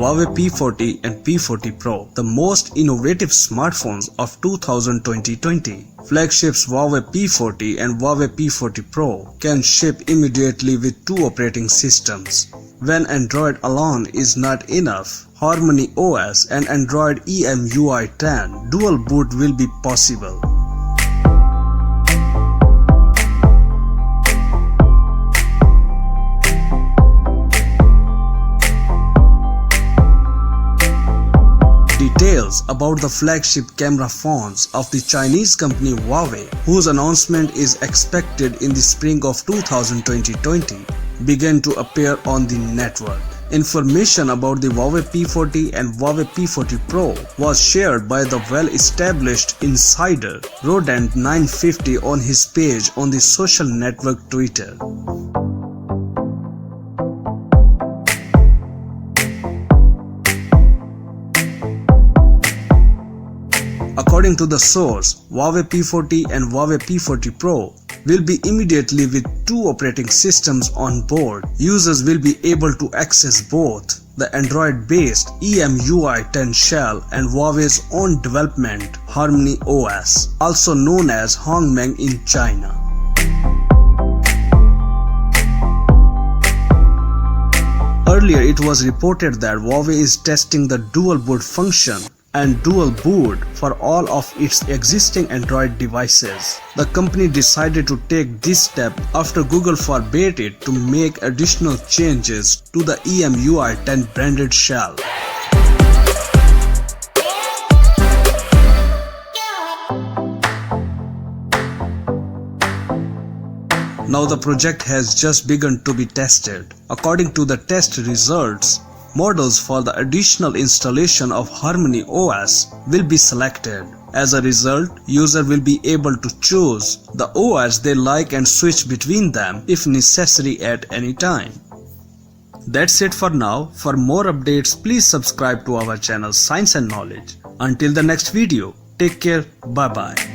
Huawei P40 and P40 Pro, the most innovative smartphones of 2020. Flagships Huawei P40 and Huawei P40 Pro can ship immediately with two operating systems. When Android alone is not enough, Harmony OS and Android EMUI 10 dual boot will be possible. Details about the flagship camera phones of the Chinese company Huawei, whose announcement is expected in the spring of 2020, began to appear on the network. Information about the Huawei P40 and Huawei P40 Pro was shared by the well-established insider Rodent950 on his page on the social network Twitter. According to the source, Huawei P40 and Huawei P40 Pro will be immediately with two operating systems on board. Users will be able to access both the Android-based EMUI 10 shell and Huawei's own development Harmony OS, also known as Hongmeng in China. Earlier it was reported that Huawei is testing the dual boot function and dual boot for all of its existing Android devices. The company decided to take this step after Google forbade it to make additional changes to the EMUI 10 branded shell. Now the project has just begun to be tested. According to the test results, models for the additional installation of Harmony OS will be selected. As a result, users will be able to choose the OS they like and switch between them if necessary at any time. That's it for now. For more updates, please subscribe to our channel Science and Knowledge. Until the next video, take care, bye bye.